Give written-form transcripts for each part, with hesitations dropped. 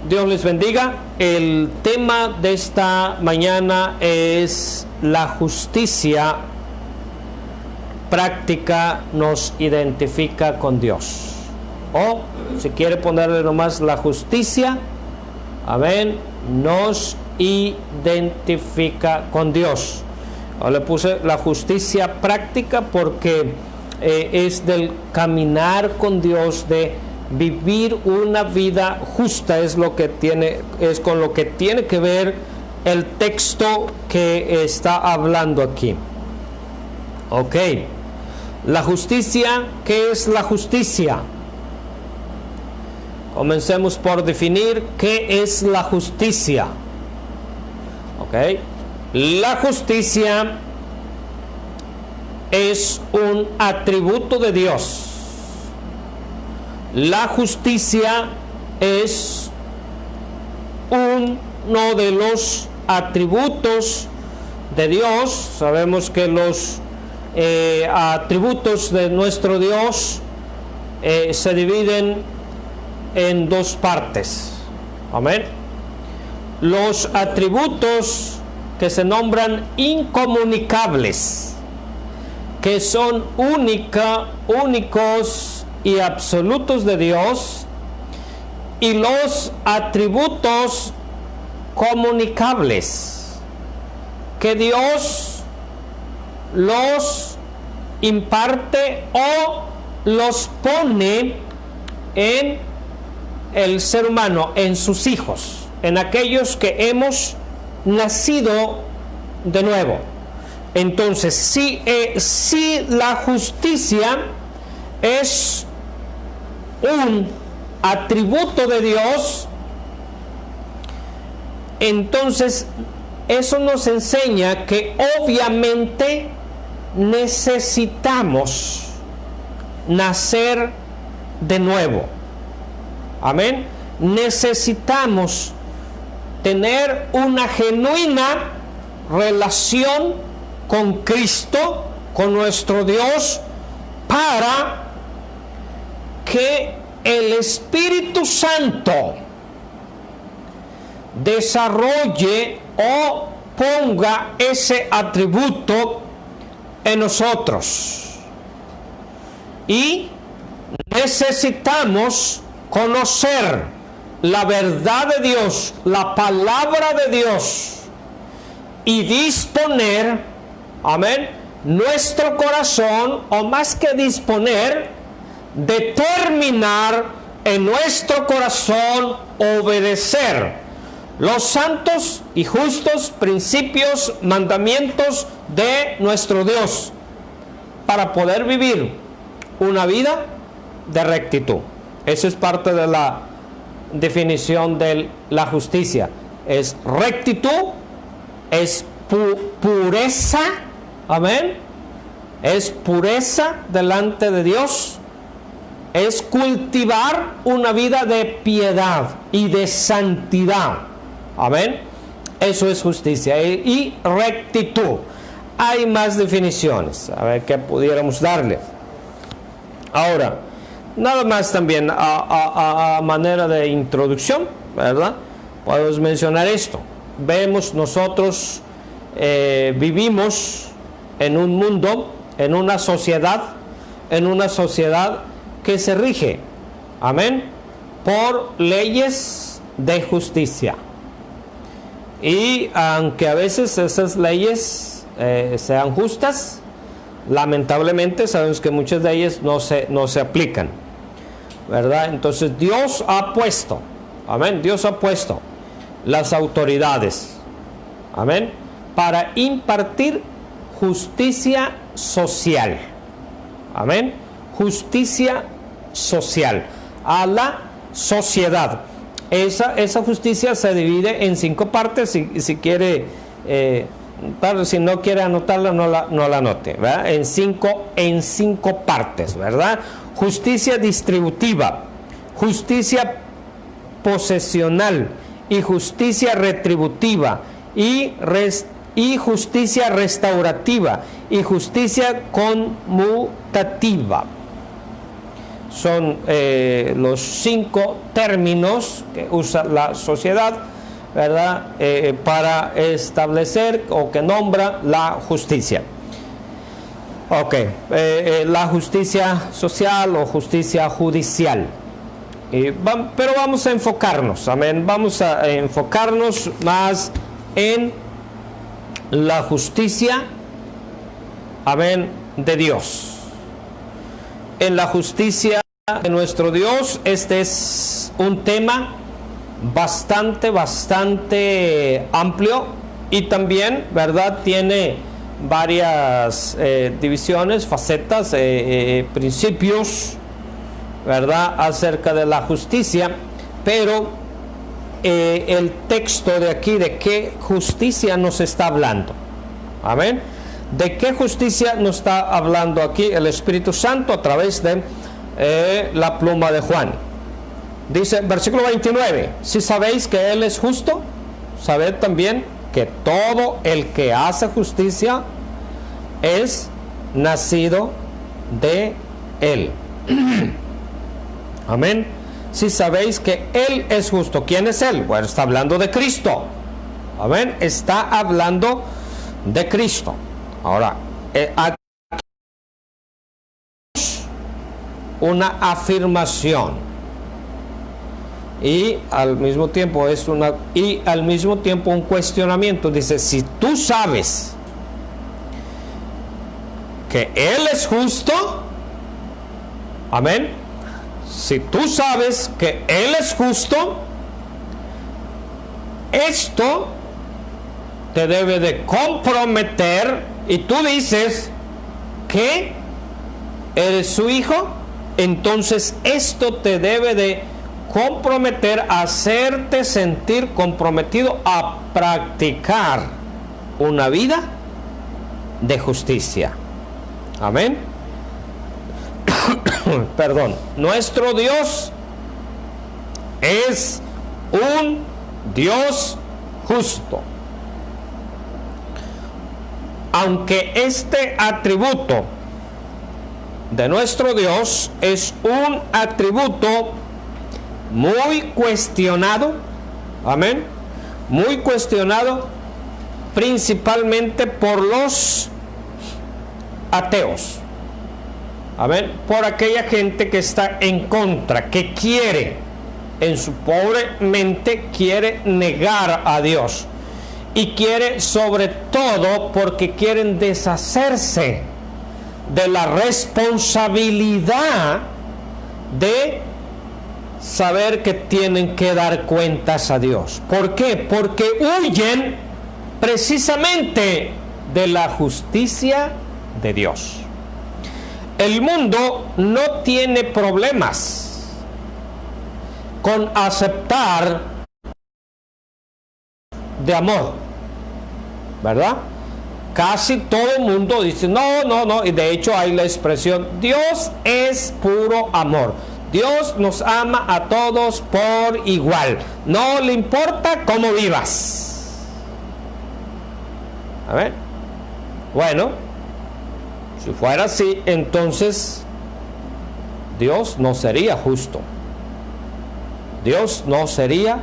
Dios les bendiga. El tema de esta mañana es la justicia práctica nos identifica con Dios. O, si quiere ponerle nomás la justicia, amén, nos identifica con Dios. O le puse la justicia práctica porque es del caminar con Dios, de vivir una vida justa, es con lo que tiene que ver el texto que está hablando aquí. Ok, la justicia, ¿qué es la justicia? Comencemos por definir qué es la justicia. Ok, la justicia es un atributo de Dios. La justicia es uno de los atributos de Dios. Sabemos que los atributos de nuestro Dios se dividen en dos partes. Amén. Los atributos que se nombran incomunicables, que son únicos y absolutos de Dios, y los atributos comunicables, que Dios los imparte o los pone en el ser humano, en sus hijos, en aquellos que hemos nacido de nuevo. Entonces, si la justicia es un atributo de Dios, entonces eso nos enseña que obviamente necesitamos nacer de nuevo. Amén. Necesitamos tener una genuina relación con Cristo, con nuestro Dios, para que el Espíritu Santo desarrolle o ponga ese atributo en nosotros. Y necesitamos conocer la verdad de Dios, la palabra de Dios, y disponer, amén, nuestro corazón, o más que disponer, determinar en nuestro corazón obedecer los santos y justos principios, mandamientos de nuestro Dios, para poder vivir una vida de rectitud. Eso es parte de la definición de la justicia. Es rectitud, es pureza, amén, es pureza delante de Dios, es cultivar una vida de piedad y de santidad, amén. Eso es justicia y rectitud. Hay más definiciones, a ver qué pudiéramos darle. Ahora, nada más también a manera de introducción, ¿verdad? Podemos mencionar esto. Vemos nosotros, vivimos en un mundo, en una sociedad que se rige, amén, por leyes de justicia. Y aunque a veces esas leyes sean justas, lamentablemente sabemos que muchas de ellas no se aplican, ¿verdad? Entonces Dios ha puesto, amén, Dios ha puesto las autoridades, amén, para impartir justicia social, amén, justicia social a la sociedad. Esa justicia se divide en 5 partes. Si quiere, si no quiere anotarla, no la anote, ¿verdad? En cinco partes, ¿verdad? Justicia distributiva, justicia posesional, y justicia retributiva, y justicia restaurativa, y justicia conmutativa. son los 5 términos que usa la sociedad, ¿verdad? Para establecer o que nombra la justicia. Ok, la justicia social o justicia judicial. Pero vamos a enfocarnos, amén, vamos a enfocarnos más en la justicia, amén, de Dios. En la justicia de nuestro Dios, este es un tema bastante amplio y también, ¿verdad?, tiene varias divisiones, facetas, principios, ¿verdad?, acerca de la justicia, pero el texto de aquí, ¿de qué justicia nos está hablando? Amén. ¿De qué justicia nos está hablando aquí el Espíritu Santo a través de la pluma de Juan? Dice, versículo 29, si sabéis que Él es justo, sabed también que todo el que hace justicia es nacido de Él. Amén. Si sabéis que Él es justo. ¿Quién es Él? Bueno, está hablando de Cristo. Amén. Está hablando de Cristo. Ahora, aquí una afirmación y al mismo tiempo un cuestionamiento. Dice, si tú sabes que Él es justo, amén, si tú sabes que Él es justo, esto te debe de comprometer, y tú dices que eres su hijo, entonces esto te debe de comprometer, hacerte sentir comprometido a practicar una vida de justicia. Amén. Perdón. Nuestro Dios es un Dios justo. Aunque este atributo de nuestro Dios es un atributo muy cuestionado, amén, muy cuestionado principalmente por los ateos, amén, por aquella gente que está en contra, que quiere, en su pobre mente, quiere negar a Dios. Y quiere, sobre todo, porque quieren deshacerse de la responsabilidad de saber que tienen que dar cuentas a Dios. ¿Por qué? Porque huyen precisamente de la justicia de Dios. El mundo no tiene problemas con aceptar de amor, ¿verdad? Casi todo el mundo dice no, y de hecho hay la expresión, Dios es puro amor, Dios nos ama a todos por igual, no le importa cómo vivas. A ver, bueno, si fuera así, entonces Dios no sería justo, Dios no sería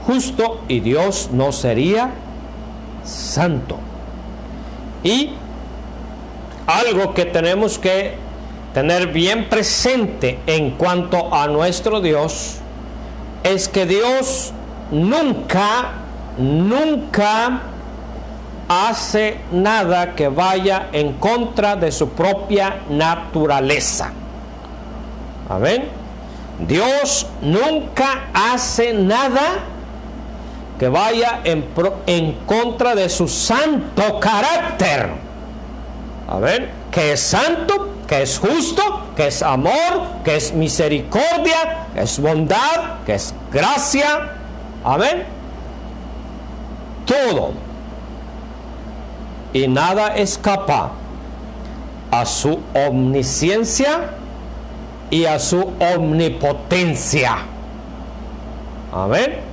justo y Dios no sería santo. Y algo que tenemos que tener bien presente en cuanto a nuestro Dios es que Dios nunca hace nada que vaya en contra de su propia naturaleza. Amén. Dios nunca hace nada que vaya en contra de su santo carácter. Amén. Que es santo, que es justo, que es amor, que es misericordia, que es bondad, que es gracia. Amén. Todo. Y nada escapa a su omnisciencia y a su omnipotencia. Amén.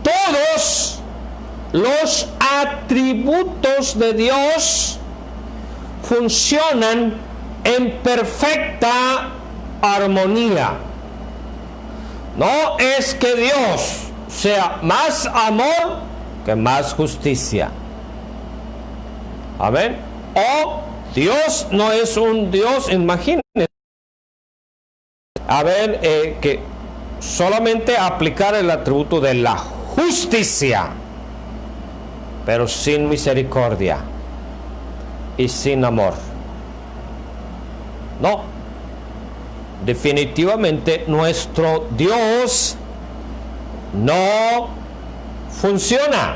Todos los atributos de Dios funcionan en perfecta armonía. No es que Dios sea más amor que más justicia. Amén. O Dios no es un Dios, imagínense. A ver, que solamente aplicar el atributo de la justicia, pero sin misericordia y sin amor. No. Definitivamente nuestro Dios no funciona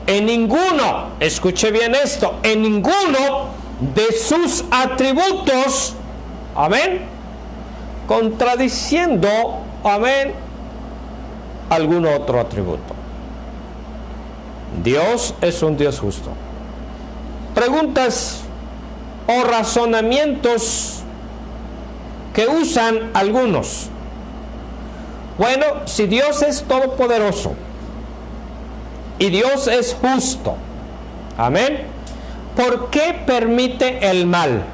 en ninguno, escuche bien esto, en ninguno de sus atributos, amén, contradiciendo, amén, algún otro atributo. Dios es un Dios justo. Preguntas o razonamientos que usan algunos. Bueno, si Dios es todopoderoso y Dios es justo, amén, ¿por qué permite el mal?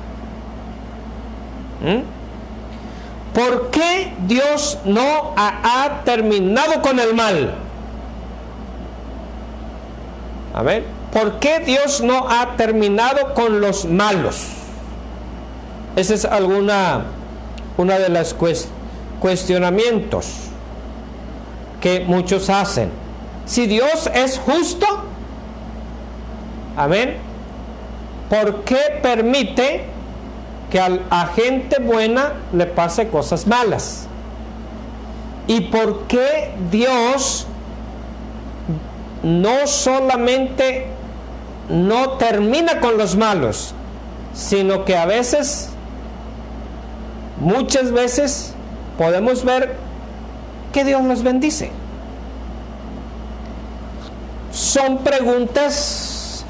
¿Por qué Dios no ha terminado con el mal? Amén. ¿Por qué Dios no ha terminado con los malos? Esa es una de las cuestionamientos que muchos hacen. Si Dios es justo, amén, ¿por qué permite que a gente buena le pase cosas malas? ¿Y por qué Dios no solamente no termina con los malos, sino que a veces, muchas veces, podemos ver que Dios los bendice? Son preguntas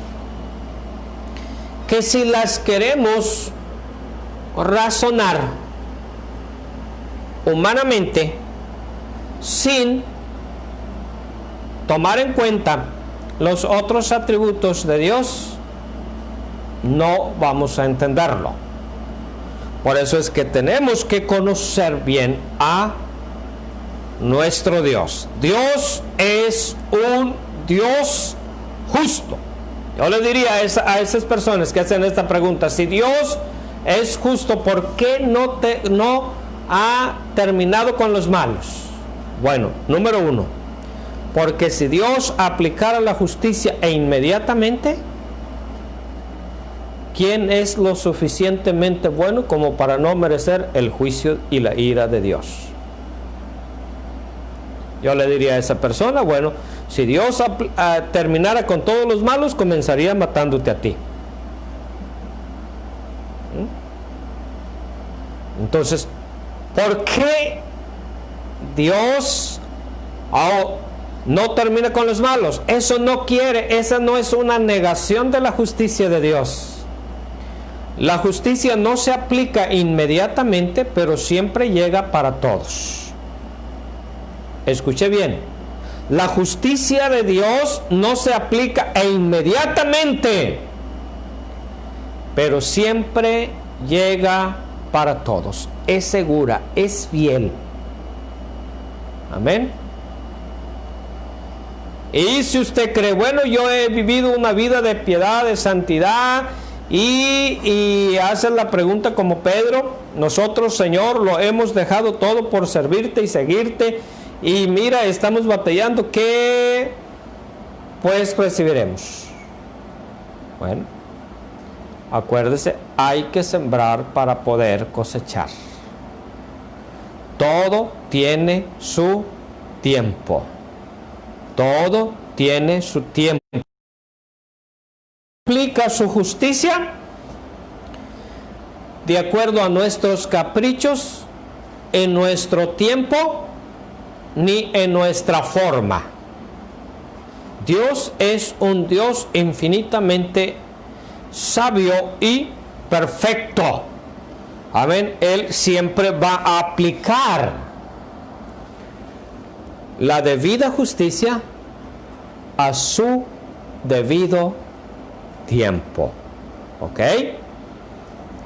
que si las queremos razonar humanamente sin tomar en cuenta los otros atributos de Dios, no vamos a entenderlo. Por eso es que tenemos que conocer bien a nuestro Dios. Dios es un Dios justo. Yo le diría a esas personas que hacen esta pregunta: si Dios es justo, ¿por qué no ha terminado con los malos? Bueno, número uno, porque si Dios aplicara la justicia inmediatamente, ¿quién es lo suficientemente bueno como para no merecer el juicio y la ira de Dios? Yo le diría a esa persona: bueno, si Dios terminara con todos los malos, comenzaría matándote a ti. Entonces, ¿por qué Dios no termina con los malos? Eso no quiere, esa no es una negación de la justicia de Dios. La justicia no se aplica inmediatamente, pero siempre llega para todos. Escuche bien, la justicia de Dios no se aplica inmediatamente, pero siempre llega para todos. Es segura, es fiel. Amén. Y si usted cree: bueno, yo he vivido una vida de piedad, de santidad, y hace la pregunta como Pedro: nosotros, Señor, lo hemos dejado todo por servirte y seguirte, y mira, estamos batallando, ¿qué pues recibiremos? Bueno, acuérdese, hay que sembrar para poder cosechar. Todo tiene su tiempo. Todo tiene su tiempo. ¿Aplica su justicia de acuerdo a nuestros caprichos, en nuestro tiempo, ni en nuestra forma? Dios es un Dios infinitamente sabio y perfecto. Amén. Él siempre va a aplicar la debida justicia a su debido tiempo. ¿Ok?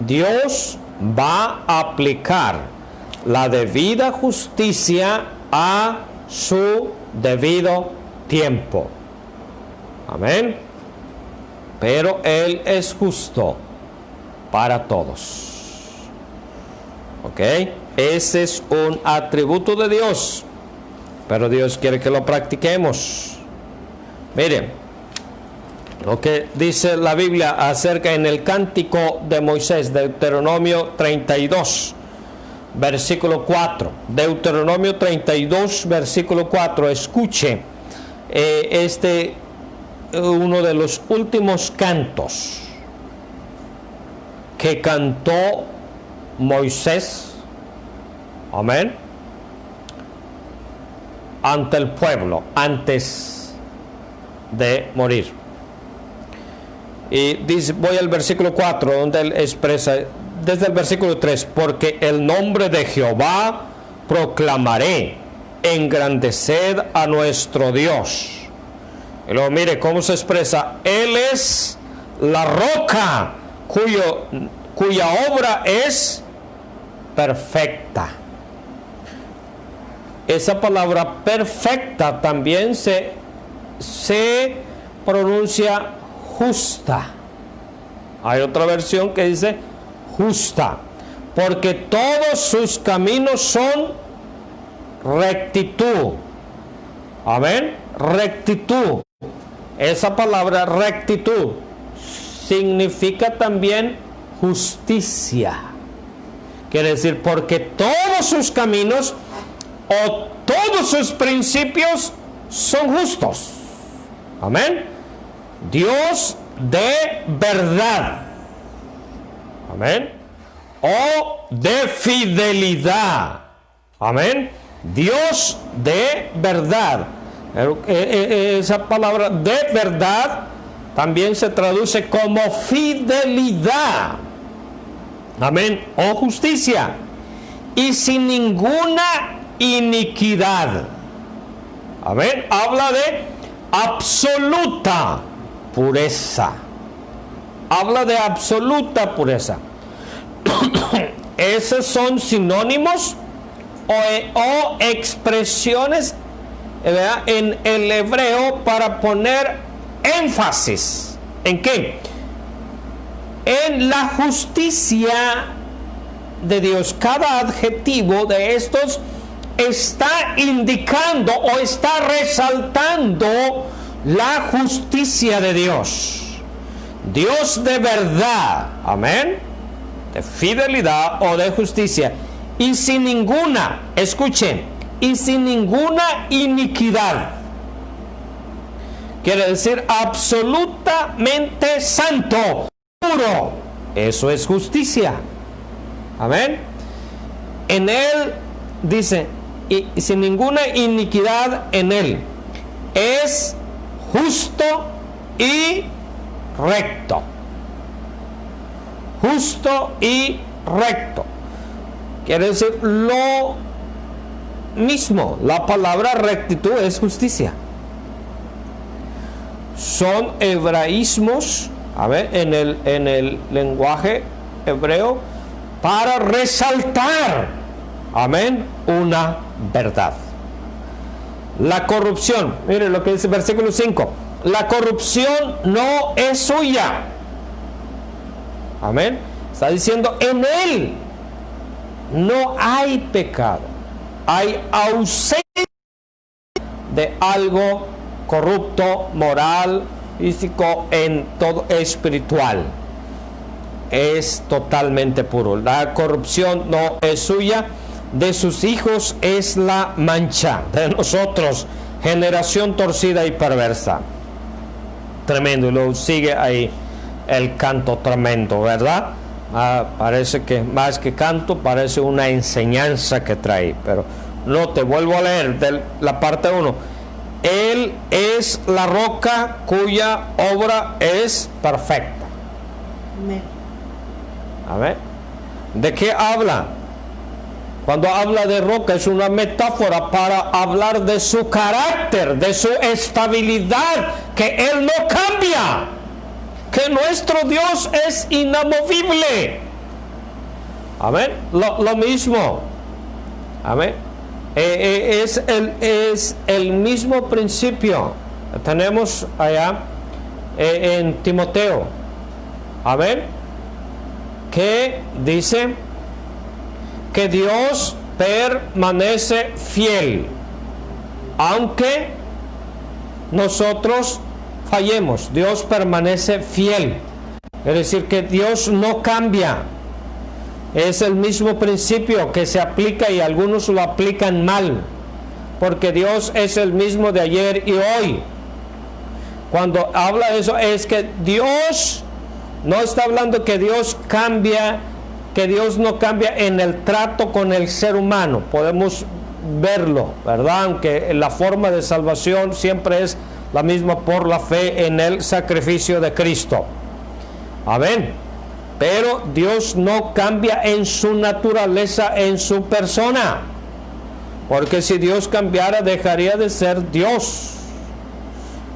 Dios va a aplicar la debida justicia a su debido tiempo. Amén. Pero Él es justo para todos. ¿Ok? Ese es un atributo de Dios. Pero Dios quiere que lo practiquemos. Miren lo que dice la Biblia acerca en el cántico de Moisés, Deuteronomio 32, versículo 4. Deuteronomio 32, versículo 4. Escuche uno de los últimos cantos que cantó Moisés, amén, ante el pueblo antes de morir. Y dice, voy al versículo 4, donde él expresa, desde el versículo 3, porque el nombre de Jehová proclamaré, engrandeced a nuestro Dios. Y luego mire cómo se expresa, Él es la roca cuya obra es perfecta. Esa palabra perfecta también se pronuncia justa. Hay otra versión que dice justa, porque todos sus caminos son rectitud. Amén. Rectitud. Esa palabra rectitud significa también justicia. Quiere decir, porque todos sus caminos o todos sus principios son justos. Amén. Dios de verdad. Amén. O de fidelidad. Amén. Dios de verdad. Esa palabra de verdad también se traduce como fidelidad. Amén. O justicia. Y sin ninguna iniquidad. Amén. Habla de absoluta pureza. Habla de absoluta pureza. Esos son sinónimos o expresiones, ¿verdad?, en el hebreo para poner énfasis. ¿En qué? En la justicia de Dios. Cada adjetivo de estos está indicando o está resaltando la justicia de Dios. Dios de verdad, amén, de fidelidad o de justicia, y sin ninguna, escuchen, y sin ninguna iniquidad. Quiere decir absolutamente santo, puro. Eso es justicia. Amén. En él, dice, y sin ninguna iniquidad en él. Es justo y recto. Justo y recto. Quiere decir lo mismo. La palabra rectitud es justicia. Son hebraísmos, a ver, en el lenguaje hebreo, para resaltar, amén, una verdad. La corrupción, mire lo que dice el versículo 5, la corrupción no es suya. Amén. Está diciendo, en él no hay pecado, hay ausencia de algo corrupto, moral, físico, en todo espiritual. Es totalmente puro. La corrupción no es suya, de sus hijos es la mancha, de nosotros, generación torcida y perversa. Tremendo. Y luego sigue ahí el canto tremendo, ¿verdad? Parece que más que canto, parece una enseñanza que trae, pero no, te vuelvo a leer de la parte 1. Él es la roca cuya obra es perfecta. Amén. Amén. ¿De qué habla? Cuando habla de roca es una metáfora para hablar de su carácter, de su estabilidad, que Él no cambia, que nuestro Dios es inamovible. Amén. Lo mismo Amén. Es el mismo principio. Tenemos allá en Timoteo. Amén. Que dice que Dios permanece fiel, aunque nosotros fallemos. Dios permanece fiel. Es decir, que Dios no cambia. Es el mismo principio que se aplica y algunos lo aplican mal, porque Dios es el mismo de ayer y hoy. Cuando habla de eso, es que Dios no está hablando que Dios cambia, que Dios no cambia en el trato con el ser humano. Podemos verlo, ¿verdad? Aunque la forma de salvación siempre es la misma por la fe en el sacrificio de Cristo. Amén. Pero Dios no cambia en su naturaleza, en su persona. Porque si Dios cambiara, dejaría de ser Dios.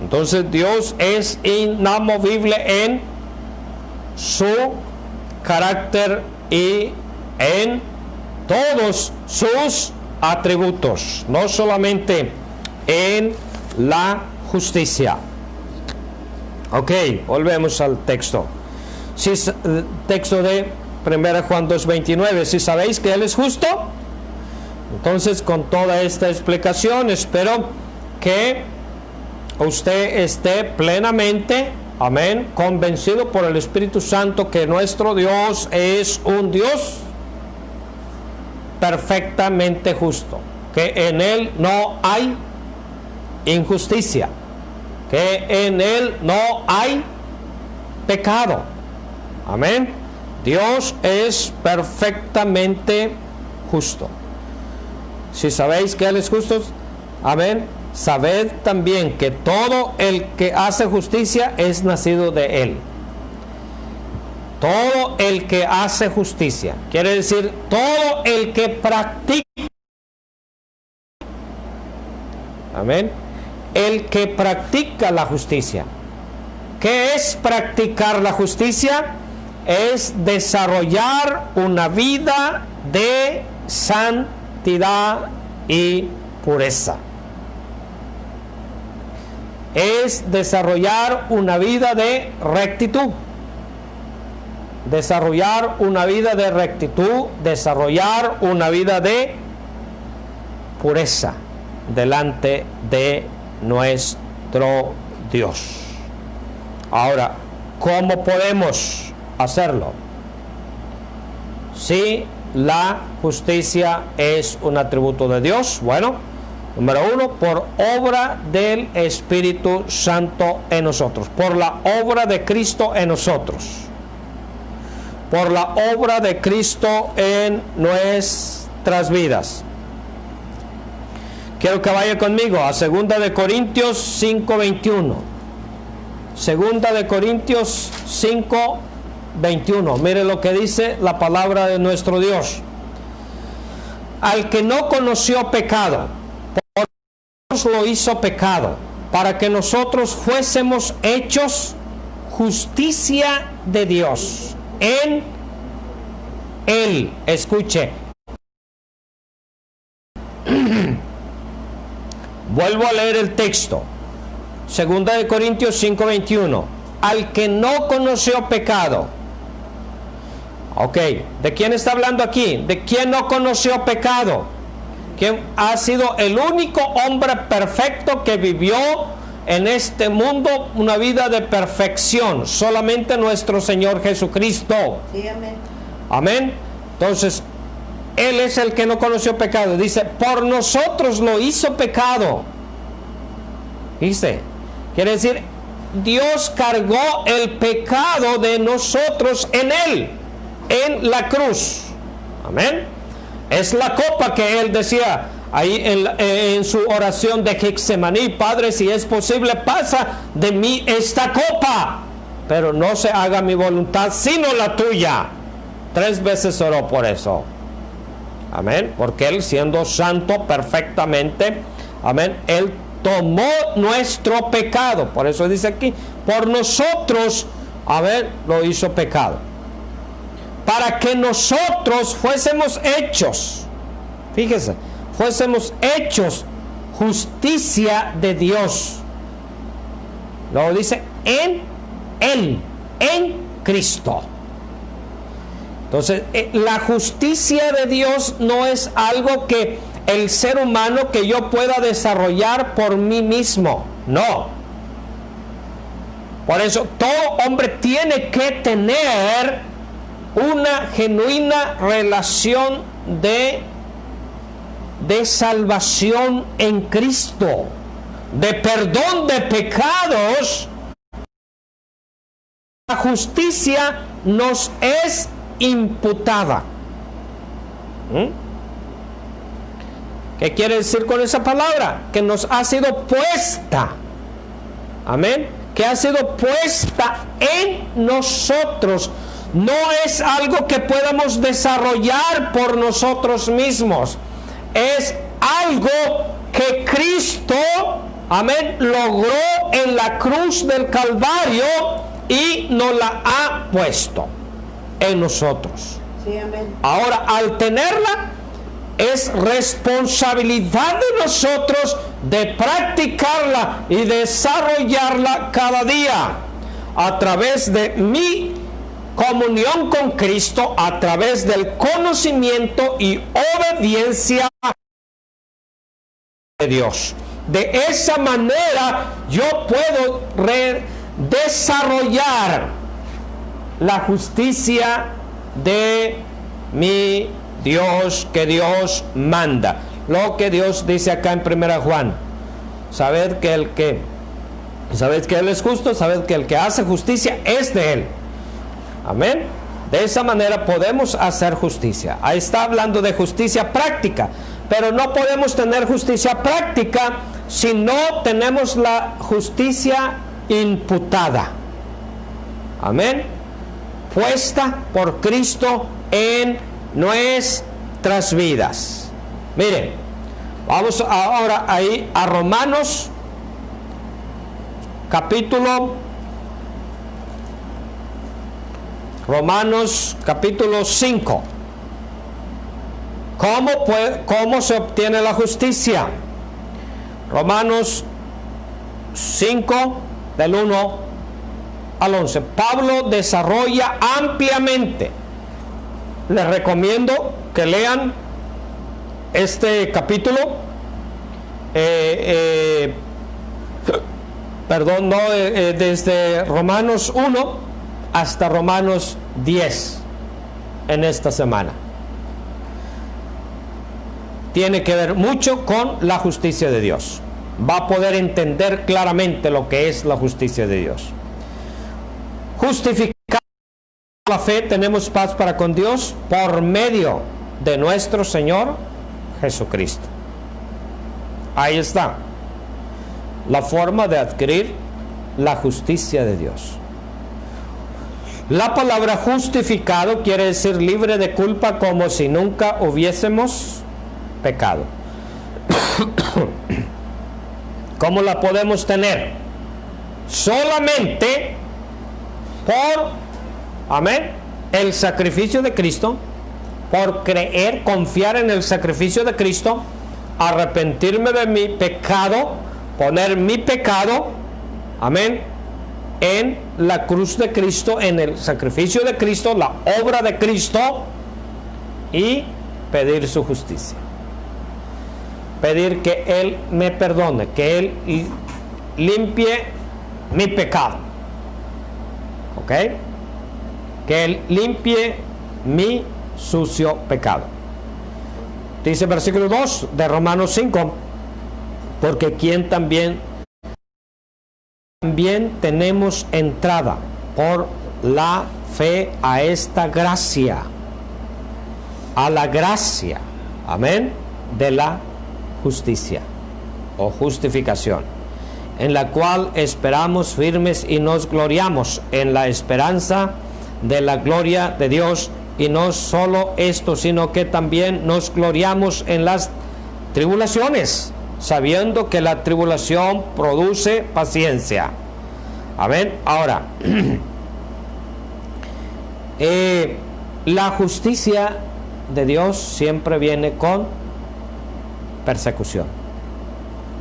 Entonces Dios es inamovible en su carácter y en todos sus atributos, no solamente en la justicia. Ok, volvemos al texto. Texto de 1 Juan 2:29. Si sabéis que Él es justo, entonces con toda esta explicación espero que usted esté plenamente, amén, convencido por el Espíritu Santo que nuestro Dios es un Dios perfectamente justo, que en Él no hay injusticia, que en Él no hay pecado. Amén. Dios es perfectamente justo. Si sabéis que Él es justo, amén, sabed también que todo el que hace justicia es nacido de Él. Todo el que hace justicia, quiere decir todo el que practica. Amén. El que practica la justicia. ¿Qué es practicar la justicia? Es desarrollar una vida de santidad y pureza. Es desarrollar una vida de rectitud. Desarrollar una vida de rectitud, desarrollar una vida de pureza delante de nuestro Dios. Ahora, ¿cómo podemos hacerlo? Si la justicia es un atributo de Dios, bueno, número uno, por obra del Espíritu Santo en nosotros, por la obra de Cristo en nosotros, por la obra de Cristo en nuestras vidas. Quiero que vaya conmigo a 2 de Corintios 5:21. 2 de Corintios 5:21. Mire lo que dice la palabra de nuestro Dios. Al que no conoció pecado, por Dios lo hizo pecado, para que nosotros fuésemos hechos justicia de Dios en Él. Escuche. Vuelvo a leer el texto. 2 de Corintios 5:21. Al que no conoció pecado. Ok, ¿de quién está hablando aquí? ¿De quién no conoció pecado? ¿Quién ha sido el único hombre perfecto que vivió en este mundo una vida de perfección? Solamente nuestro Señor Jesucristo. Sí, amén. Amén. Entonces, Él es el que no conoció pecado. Dice, por nosotros lo hizo pecado. ¿Viste? Quiere decir, Dios cargó el pecado de nosotros en Él, en la cruz. Amén. Es la copa que Él decía ahí en su oración de Getsemaní: Padre, si es posible, pasa de mí esta copa, pero no se haga mi voluntad sino la tuya. 3 veces oró por eso. Amén. Porque Él, siendo santo perfectamente, amén, Él tomó nuestro pecado. Por eso dice aquí, por nosotros, amén, lo hizo pecado, para que nosotros fuésemos hechos Fíjese, fuésemos hechos justicia de Dios. Luego dice, en Él, en Cristo. Entonces, la justicia de Dios no es algo que el ser humano que yo pueda desarrollar por mí mismo. No. Por eso, todo hombre tiene que tener una genuina relación de salvación en Cristo, de perdón de pecados. La justicia nos es imputada. ¿Qué quiere decir con esa palabra? Que nos ha sido puesta. Amén. Que ha sido puesta en nosotros. No es algo que podamos desarrollar por nosotros mismos. Es algo que Cristo, amén, logró en la cruz del Calvario y nos la ha puesto en nosotros. Sí, amén. Ahora, al tenerla, es responsabilidad de nosotros de practicarla y desarrollarla cada día a través de mi comunión con Cristo, a través del conocimiento y obediencia de Dios. De esa manera yo puedo desarrollar la justicia de mi Dios, que Dios manda. Lo que Dios dice acá en 1 Juan. Sabed que Él es justo, sabed que el que hace justicia es de Él. Amén. De esa manera podemos hacer justicia. Ahí está hablando de justicia práctica. Pero no podemos tener justicia práctica si no tenemos la justicia imputada. Amén. Puesta por Cristo en nuestras vidas. Miren, vamos ahora ahí a Romanos capítulo 5. ¿Cómo se obtiene la justicia? Romanos 5, del 1 al 11. Pablo desarrolla ampliamente. Les recomiendo que lean este capítulo. Desde Romanos 1 hasta Romanos 10 en esta semana. Tiene que ver mucho con la justicia de Dios. Va a poder entender claramente lo que es la justicia de Dios. Justificado por la fe tenemos paz para con Dios por medio de nuestro Señor Jesucristo. Ahí está la forma de adquirir la justicia de Dios. La palabra justificado quiere decir libre de culpa, como si nunca hubiésemos pecado. ¿Cómo la podemos tener? Solamente por, amén, el sacrificio de Cristo, por creer, confiar en el sacrificio de Cristo, arrepentirme de mi pecado, poner mi pecado, amén, en la cruz de Cristo, en el sacrificio de Cristo, la obra de Cristo, y pedir su justicia. Pedir que Él me perdone, que Él limpie mi pecado. ¿Ok? Que Él limpie mi sucio pecado. Dice versículo 2 de Romanos 5, porque quien también tenemos entrada por la fe a esta gracia, a la gracia, amén, de la justicia o justificación, en la cual esperamos firmes y nos gloriamos en la esperanza de la gloria de Dios. Y no solo esto, sino que también nos gloriamos en las tribulaciones, sabiendo que la tribulación produce paciencia. Amén. Ahora, la justicia de Dios siempre viene con persecución,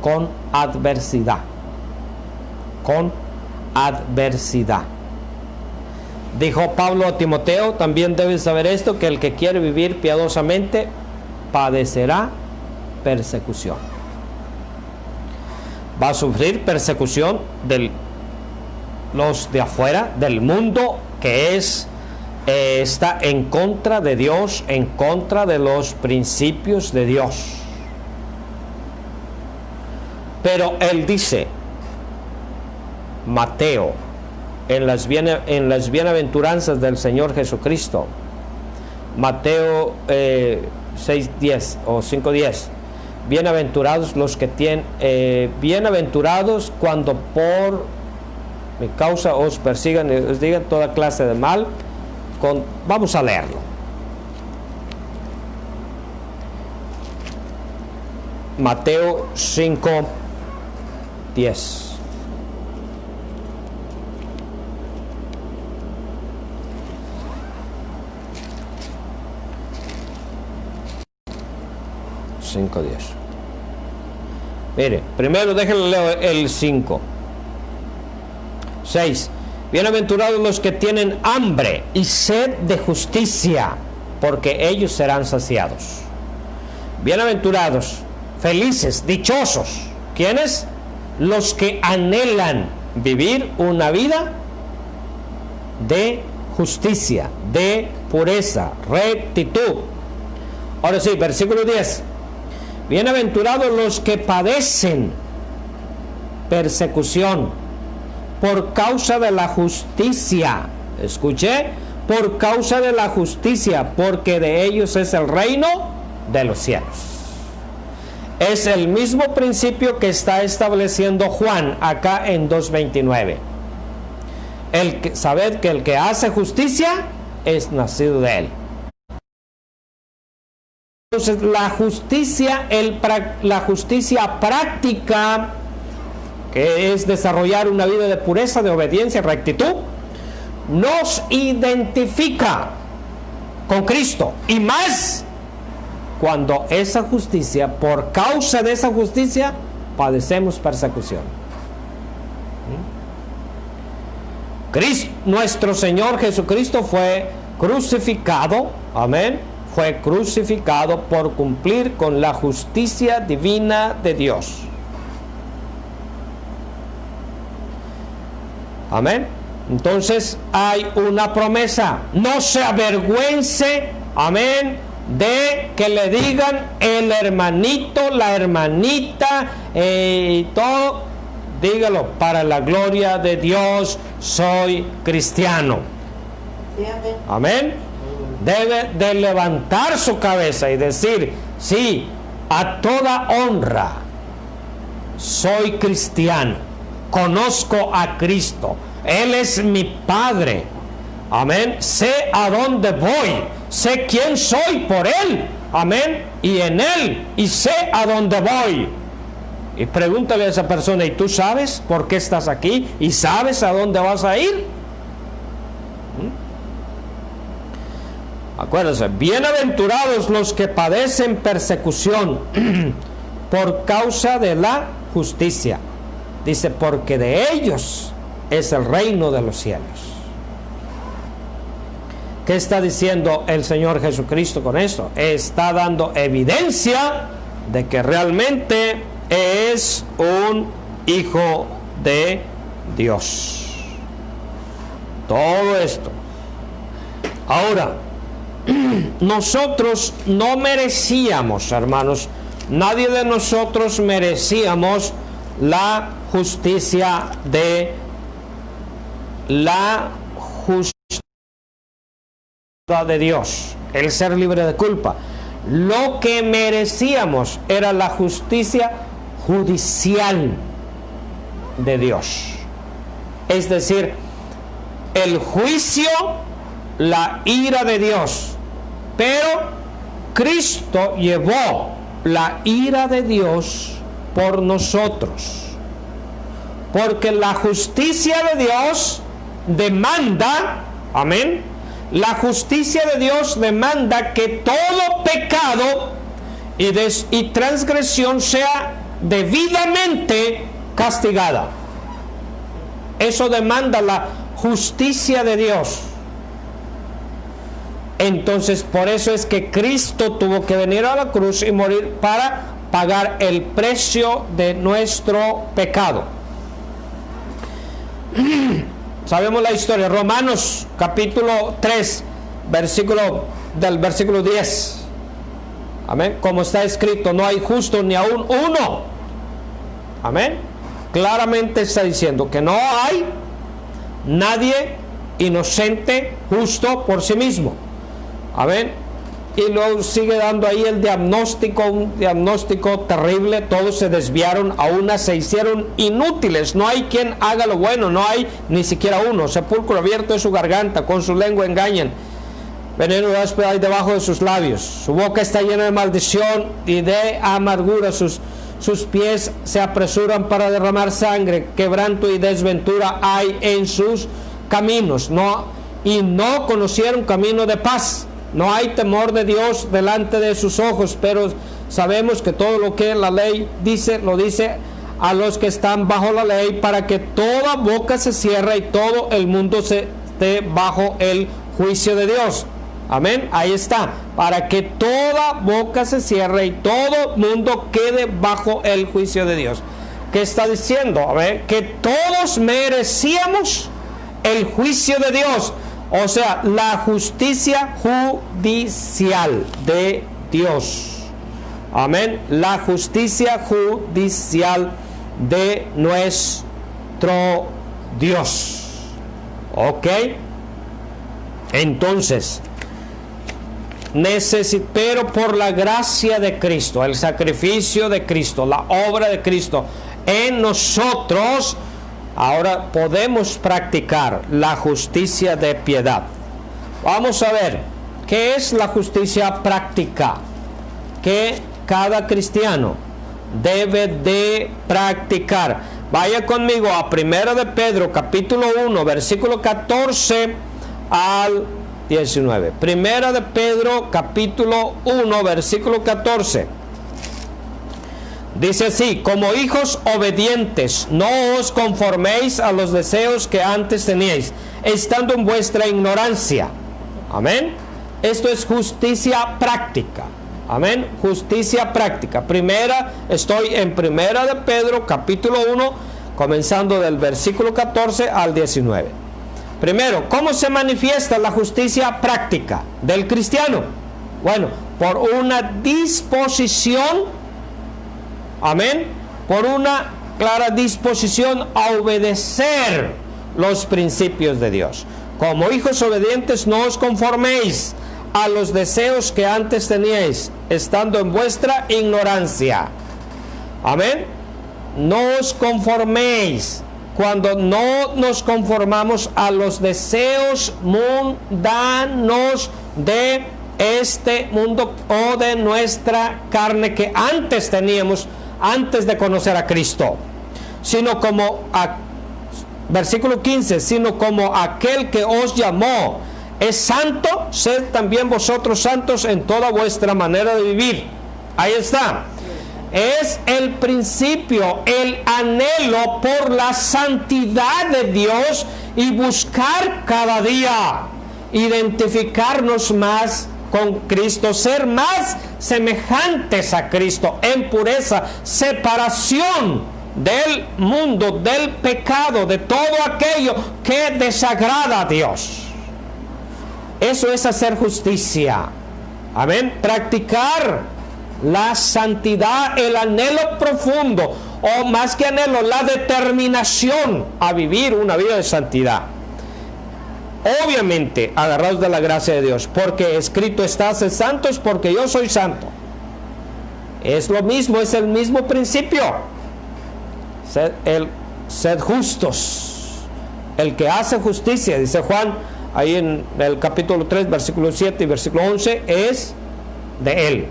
con adversidad, con adversidad. Dijo Pablo a Timoteo, también debes saber esto, que el que quiere vivir piadosamente padecerá persecución. Va a sufrir persecución de los de afuera, del mundo que está en contra de Dios, en contra de los principios de Dios. Pero él dice, Mateo, en las bienaventuranzas del Señor Jesucristo, Mateo 6:10 o 5:10, bienaventurados los que tienen, bienaventurados cuando por mi causa os persigan y os digan toda clase de mal. Vamos a leerlo. Mateo 5:10. Mire, primero déjenle leer el 5. 6. Bienaventurados los que tienen hambre y sed de justicia, porque ellos serán saciados. Bienaventurados, felices, dichosos. ¿Quiénes? Los que anhelan vivir una vida de justicia, de pureza, rectitud. Ahora sí, versículo 10. Bienaventurados los que padecen persecución por causa de la justicia. Escuché, por causa de la justicia, porque de ellos es el reino de los cielos. Es el mismo principio que está estableciendo Juan acá en 2:29. Sabed que el que hace justicia es nacido de él. Entonces la justicia práctica, que es desarrollar una vida de pureza, de obediencia, rectitud, nos identifica con Cristo, y más cuando esa justicia, por causa de esa justicia, padecemos persecución. Cristo, nuestro Señor Jesucristo fue crucificado, amén, fue crucificado por cumplir con la justicia divina de Dios. Amén. Entonces hay una promesa: no se avergüence, amén, de que le digan el hermanito, la hermanita, y todo. Dígalo: para la gloria de Dios soy cristiano. Sí, amén. Debe de levantar su cabeza y decir: sí, a toda honra soy cristiano, conozco a Cristo, Él es mi Padre, amén, sé a dónde voy, sé quién soy por Él, amén, y en Él, y sé a dónde voy. Y pregúntale a esa persona: ¿y tú sabes por qué estás aquí? ¿Y sabes a dónde vas a ir? Acuérdense, bienaventurados los que padecen persecución por causa de la justicia. Dice, porque de ellos es el reino de los cielos. ¿Qué está diciendo el Señor Jesucristo con esto? Está dando evidencia de que realmente es un hijo de Dios. Todo esto. Ahora, nosotros no merecíamos, hermanos, nadie de nosotros merecíamos la justicia de Dios, el ser libre de culpa. Lo que merecíamos era la justicia judicial de Dios, es decir, el juicio, la ira de Dios. Pero Cristo llevó la ira de Dios por nosotros, porque la justicia de Dios demanda, amén, la justicia de Dios demanda que todo pecado y transgresión sea debidamente castigada. Eso demanda la justicia de Dios. Entonces, por eso es que Cristo tuvo que venir a la cruz y morir para pagar el precio de nuestro pecado. Sabemos la historia. Romanos capítulo 3, versículo 10. Amén. Como está escrito, no hay justo ni aún uno. Amén. Claramente está diciendo que no hay nadie inocente, justo por sí mismo. Amén. Y luego sigue dando ahí el diagnóstico, un diagnóstico terrible. Todos se desviaron, a una se hicieron inútiles. No hay quien haga lo bueno, no hay ni siquiera uno. Sepulcro abierto es su garganta, con su lengua engañan. Veneno áspero hay debajo de sus labios. Su boca está llena de maldición y de amargura. Sus pies se apresuran para derramar sangre. Quebranto y desventura hay en sus caminos. Y no conocieron camino de paz. No hay temor de Dios delante de sus ojos. Pero sabemos que todo lo que la ley dice, lo dice a los que están bajo la ley, para que toda boca se cierre y todo el mundo se esté bajo el juicio de Dios. Amén, ahí está, para que toda boca se cierre y todo mundo quede bajo el juicio de Dios. ¿Qué está diciendo? A ver, que todos merecíamos el juicio de Dios, o sea, la justicia judicial de Dios. Amén, la justicia judicial de nuestro Dios. Ok, entonces, pero por la gracia de Cristo, el sacrificio de Cristo, la obra de Cristo en nosotros, ahora podemos practicar la justicia de piedad. Vamos a ver, ¿qué es la justicia práctica que cada cristiano debe de practicar? Vaya conmigo a 1 de Pedro, capítulo 1, versículo 14 al 19. Primera de Pedro, capítulo 1, versículo 14. Dice así: como hijos obedientes, no os conforméis a los deseos que antes teníais, estando en vuestra ignorancia. Amén. Esto es justicia práctica. Amén. Justicia práctica. Estoy en Primera de Pedro, capítulo 1, comenzando del versículo 14 al 19. Primero, ¿cómo se manifiesta la justicia práctica del cristiano? Bueno, por una disposición, amén, por una clara disposición a obedecer los principios de Dios. Como hijos obedientes, no os conforméis a los deseos que antes teníais, estando en vuestra ignorancia. Amén. No os conforméis. Cuando no nos conformamos a los deseos mundanos de este mundo o de nuestra carne que antes teníamos, antes de conocer a Cristo, sino como versículo 15, sino como aquel que os llamó es santo, sed también vosotros santos en toda vuestra manera de vivir. Ahí está. Es el principio, el anhelo por la santidad de Dios y buscar cada día identificarnos más con Cristo, ser más semejantes a Cristo en pureza, separación del mundo, del pecado, de todo aquello que desagrada a Dios. Eso es hacer justicia. Amén. Practicar la santidad, el anhelo profundo, o más que anhelo, la determinación a vivir una vida de santidad. Obviamente, agarrados de la gracia de Dios, porque escrito está: sed santos porque yo soy santo. Es lo mismo, es el mismo principio. Sed justos. El que hace justicia, dice Juan, ahí en el capítulo 3, versículo 7 y versículo 11, es de él.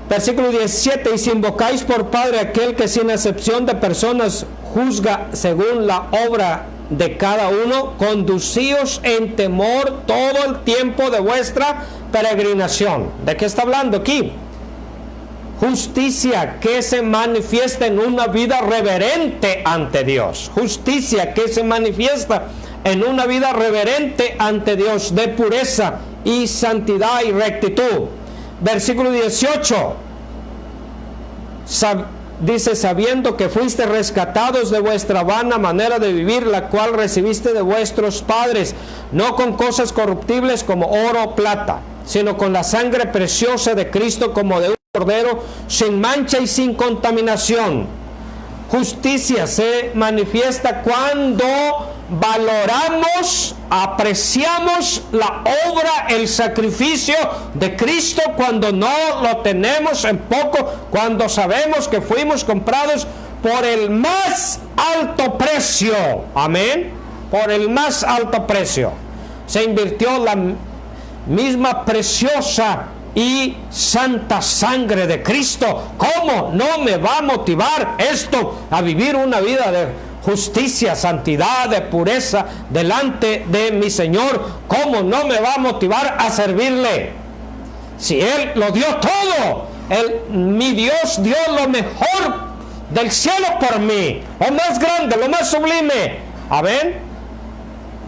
Versículo 17: y si invocáis por Padre aquel que sin acepción de personas juzga según la obra de cada uno, conducíos en temor todo el tiempo de vuestra peregrinación. ¿De qué está hablando aquí? Justicia que se manifiesta en una vida reverente ante Dios. Justicia que se manifiesta en una vida reverente ante Dios, de pureza y santidad y rectitud. Versículo 18. Dice, sabiendo que fuiste rescatados de vuestra vana manera de vivir, la cual recibiste de vuestros padres, no con cosas corruptibles como oro o plata, sino con la sangre preciosa de Cristo, como de un cordero, sin mancha y sin contaminación. Justicia se manifiesta cuando valoramos, apreciamos la obra, el sacrificio de Cristo, cuando no lo tenemos en poco, cuando sabemos que fuimos comprados por el más alto precio. Amén. Por el más alto precio. Se invirtió la misma preciosa y santa sangre de Cristo. ¿Cómo no me va a motivar esto a vivir una vida de justicia, santidad, de pureza delante de mi Señor? ¿Cómo no me va a motivar a servirle? Si Él lo dio todo, mi Dios dio lo mejor del cielo por mí, lo más grande, lo más sublime. Amén.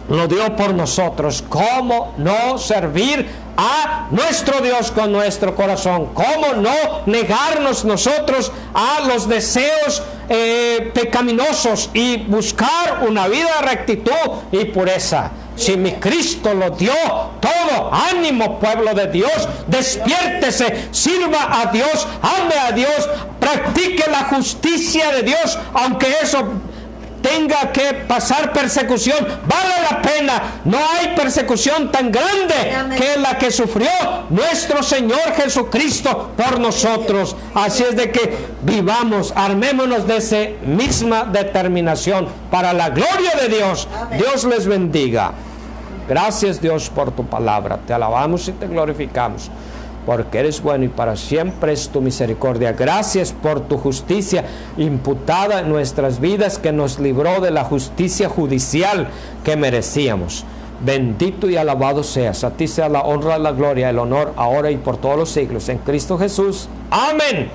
Lo dio por nosotros. ¿Cómo no servir a nuestro Dios con nuestro corazón? ¿Cómo no negarnos nosotros a los deseos pecaminosos y buscar una vida de rectitud y pureza? Si mi Cristo lo dio todo, ánimo, pueblo de Dios, despiértese, sirva a Dios, ame a Dios, practique la justicia de Dios, aunque eso tenga que pasar persecución, vale la pena. No hay persecución tan grande que la que sufrió nuestro Señor Jesucristo por nosotros. Así es de que vivamos, armémonos de esa misma determinación para la gloria de Dios. Dios les bendiga. Gracias, Dios, por tu palabra. Te alabamos y te glorificamos, porque eres bueno y para siempre es tu misericordia. Gracias por tu justicia imputada en nuestras vidas, que nos libró de la justicia judicial que merecíamos. Bendito y alabado seas. A ti sea la honra, la gloria, el honor, ahora y por todos los siglos. En Cristo Jesús. Amén.